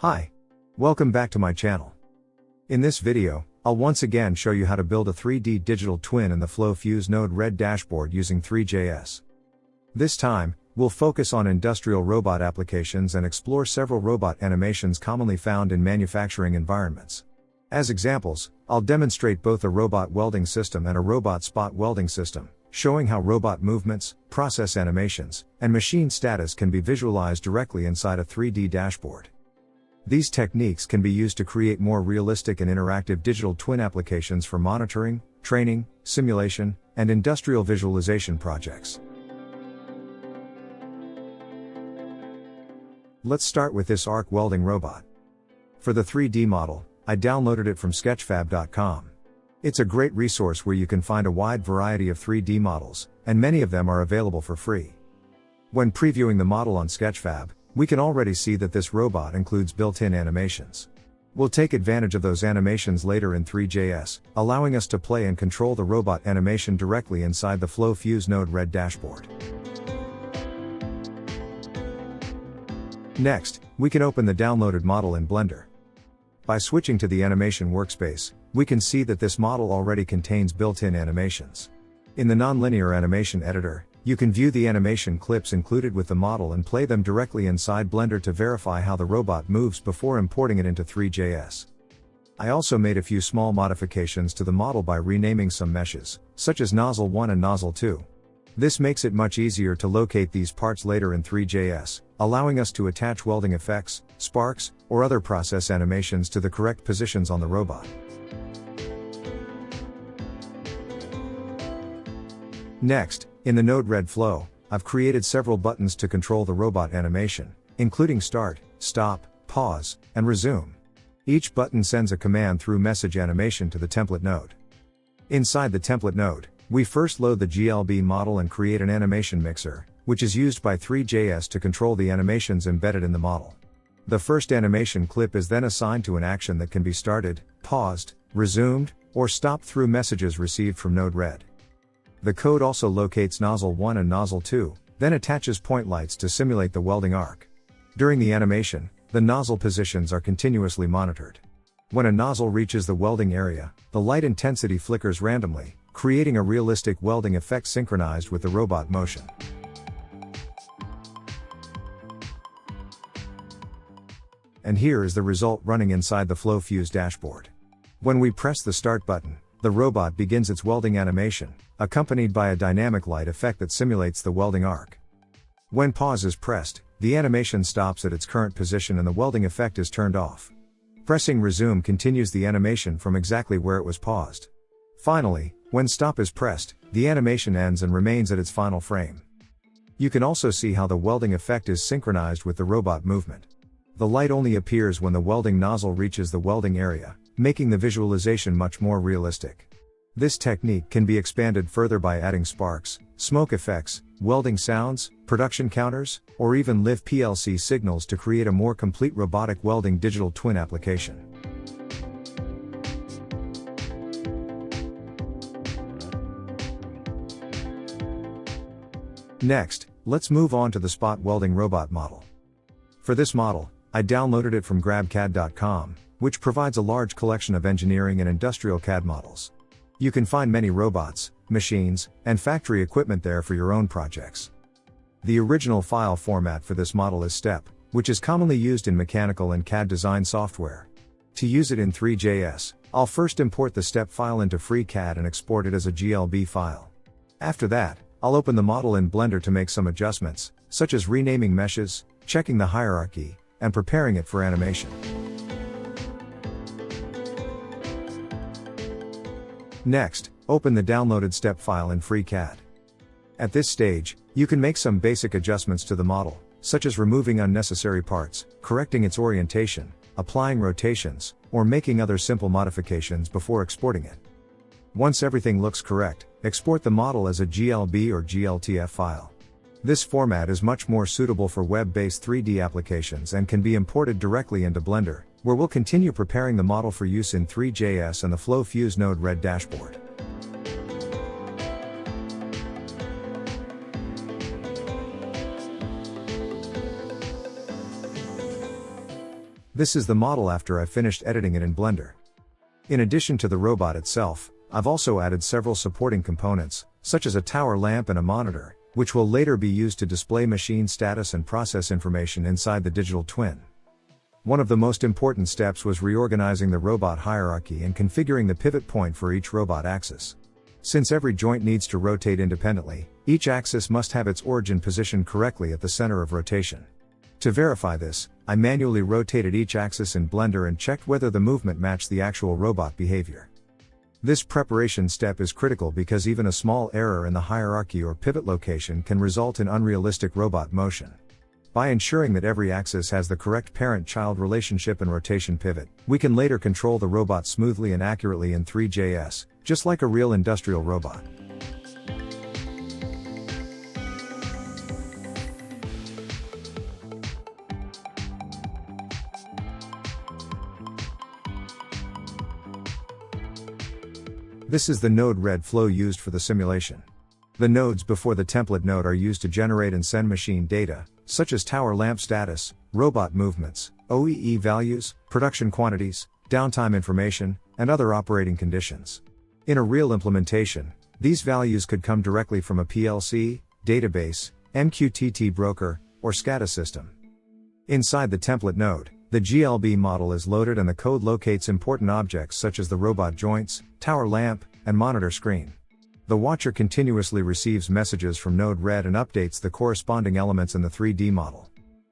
Hi. Welcome back to my channel. In this video, I'll once again show you how to build a 3D digital twin in the FlowFuse Node-RED Dashboard using Three.js. This time, we'll focus on industrial robot applications and explore several robot animations commonly found in manufacturing environments. As examples, I'll demonstrate both a robot welding system and a robot spot welding system, showing how robot movements, process animations, and machine status can be visualized directly inside a 3D dashboard. These techniques can be used to create more realistic and interactive digital twin applications for monitoring, training, simulation, and industrial visualization projects. Let's start with this arc welding robot. For the 3D model, I downloaded it from sketchfab.com. It's a great resource where you can find a wide variety of 3D models, and many of them are available for free. When previewing the model on Sketchfab, we can already see that this robot includes built-in animations. We'll take advantage of those animations later in Three.js, allowing us to play and control the robot animation directly inside the FlowFuse Node-RED Dashboard. Next, we can open the downloaded model in Blender. By switching to the animation workspace, we can see that this model already contains built-in animations. In the nonlinear animation editor, you can view the animation clips included with the model and play them directly inside Blender to verify how the robot moves before importing it into Three.js. I also made a few small modifications to the model by renaming some meshes, such as Nozzle 1 and Nozzle 2. This makes it much easier to locate these parts later in Three.js, allowing us to attach welding effects, sparks, or other process animations to the correct positions on the robot. Next, in the Node-RED flow, I've created several buttons to control the robot animation, including start, stop, pause, and resume. Each button sends a command through message animation to the template node. Inside the template node, we first load the GLB model and create an animation mixer, which is used by Three.js to control the animations embedded in the model. The first animation clip is then assigned to an action that can be started, paused, resumed, or stopped through messages received from Node-RED. The code also locates Nozzle 1 and Nozzle 2, then attaches point lights to simulate the welding arc. During the animation, the nozzle positions are continuously monitored. When a nozzle reaches the welding area, the light intensity flickers randomly, creating a realistic welding effect synchronized with the robot motion. And here is the result running inside the FlowFuse dashboard. When we press the start button, the robot begins its welding animation, accompanied by a dynamic light effect that simulates the welding arc. When pause is pressed, the animation stops at its current position and the welding effect is turned off. Pressing resume continues the animation from exactly where it was paused. Finally, when stop is pressed, the animation ends and remains at its final frame. You can also see how the welding effect is synchronized with the robot movement. The light only appears when the welding nozzle reaches the welding area, making the visualization much more realistic. This technique can be expanded further by adding sparks, smoke effects, welding sounds, production counters, or even live PLC signals to create a more complete robotic welding digital twin application. Next, let's move on to the spot welding robot model. For this model, I downloaded it from GrabCAD.com, which provides a large collection of engineering and industrial CAD models. You can find many robots, machines, and factory equipment there for your own projects. The original file format for this model is STEP, which is commonly used in mechanical and CAD design software. To use it in Three.js, I'll first import the STEP file into FreeCAD and export it as a GLB file. After that, I'll open the model in Blender to make some adjustments, such as renaming meshes, checking the hierarchy, and preparing it for animation. Next, open the downloaded STEP file in FreeCAD. At this stage, you can make some basic adjustments to the model, such as removing unnecessary parts, correcting its orientation, applying rotations, or making other simple modifications before exporting it. Once everything looks correct, export the model as a GLB or GLTF file. This format is much more suitable for web-based 3D applications and can be imported directly into Blender, where we'll continue preparing the model for use in Three.js and the FlowFuse Node-RED Dashboard. This is the model after I finished editing it in Blender. In addition to the robot itself, I've also added several supporting components, such as a tower lamp and a monitor, which will later be used to display machine status and process information inside the digital twin. One of the most important steps was reorganizing the robot hierarchy and configuring the pivot point for each robot axis. Since every joint needs to rotate independently, each axis must have its origin positioned correctly at the center of rotation. To verify this, I manually rotated each axis in Blender and checked whether the movement matched the actual robot behavior. This preparation step is critical because even a small error in the hierarchy or pivot location can result in unrealistic robot motion. By ensuring that every axis has the correct parent-child relationship and rotation pivot, we can later control the robot smoothly and accurately in Three.js, just like a real industrial robot. This is the Node-RED flow used for the simulation. The nodes before the template node are used to generate and send machine data, such as tower lamp status, robot movements, OEE values, production quantities, downtime information, and other operating conditions. In a real implementation, these values could come directly from a PLC, database, MQTT broker, or SCADA system. Inside the template node, the GLB model is loaded and the code locates important objects such as the robot joints, tower lamp, and monitor screen. The watcher continuously receives messages from Node-RED and updates the corresponding elements in the 3D model.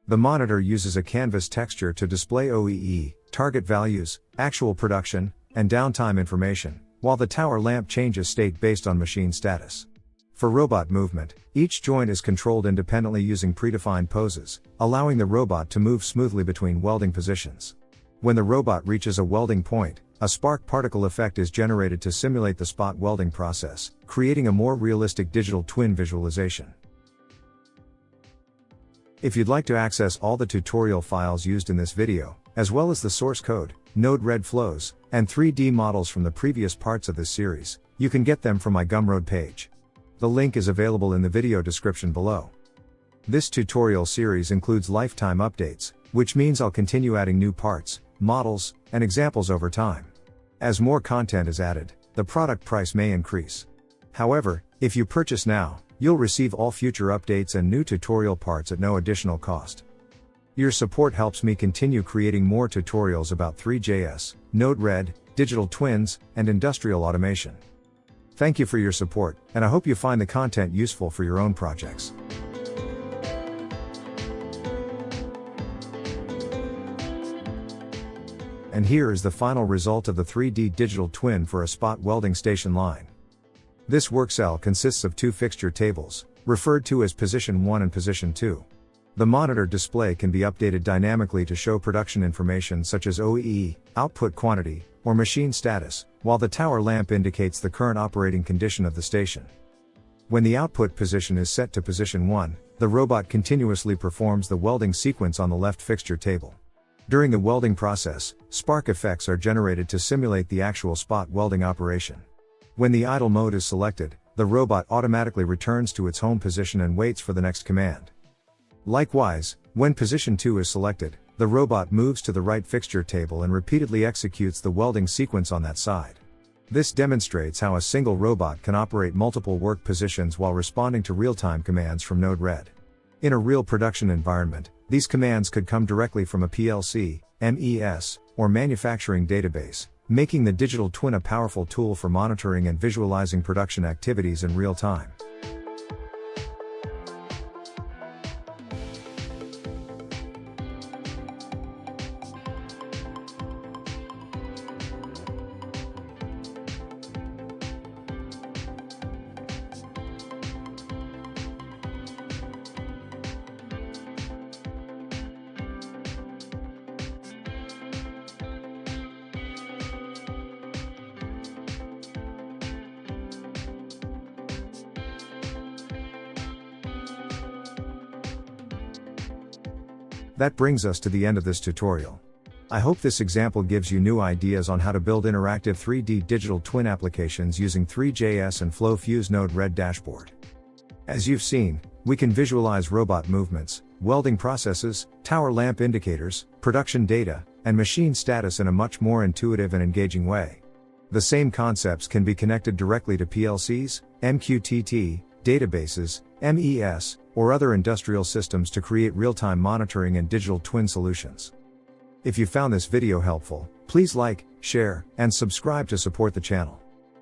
The monitor uses a canvas texture to display OEE, target values, actual production, and downtime information, while the tower lamp changes state based on machine status. For robot movement, each joint is controlled independently using predefined poses, allowing the robot to move smoothly between welding positions. When the robot reaches a welding point, a spark particle effect is generated to simulate the spot welding process, creating a more realistic digital twin visualization. If you'd like to access all the tutorial files used in this video, as well as the source code, Node-RED flows, and 3D models from the previous parts of this series, you can get them from my Gumroad page. The link is available in the video description below. This tutorial series includes lifetime updates, which means I'll continue adding new parts, models, and examples over time. As more content is added, the product price may increase. However, if you purchase now, you'll receive all future updates and new tutorial parts at no additional cost. Your support helps me continue creating more tutorials about Three.js, Node-RED, digital twins, and industrial automation. Thank you for your support, and I hope you find the content useful for your own projects. And here is the final result of the 3D digital twin for a spot welding station line. This work cell consists of two fixture tables, referred to as Position 1 and Position 2. The monitor display can be updated dynamically to show production information such as OEE, output quantity, or machine status, while the tower lamp indicates the current operating condition of the station. When the output position is set to Position 1, the robot continuously performs the welding sequence on the left fixture table. During the welding process, spark effects are generated to simulate the actual spot welding operation. When the idle mode is selected, the robot automatically returns to its home position and waits for the next command. Likewise, when Position 2 is selected, the robot moves to the right fixture table and repeatedly executes the welding sequence on that side. This demonstrates how a single robot can operate multiple work positions while responding to real-time commands from Node-RED. In a real production environment, these commands could come directly from a PLC, MES, or manufacturing database, making the digital twin a powerful tool for monitoring and visualizing production activities in real time. That brings us to the end of this tutorial. I hope this example gives you new ideas on how to build interactive 3D digital twin applications using Three.js and FlowFuse Node-RED Dashboard. As you've seen, we can visualize robot movements, welding processes, tower lamp indicators, production data, and machine status in a much more intuitive and engaging way. The same concepts can be connected directly to PLCs, MQTT, databases, MES, or other industrial systems to create real-time monitoring and digital twin solutions. If you found this video helpful, please like, share, and subscribe to support the channel.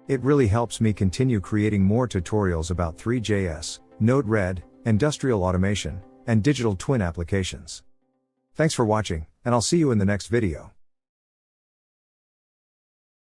It really helps me continue creating more tutorials about Three.js, Node-RED, industrial automation, and digital twin applications. Thanks for watching, and I'll see you in the next video.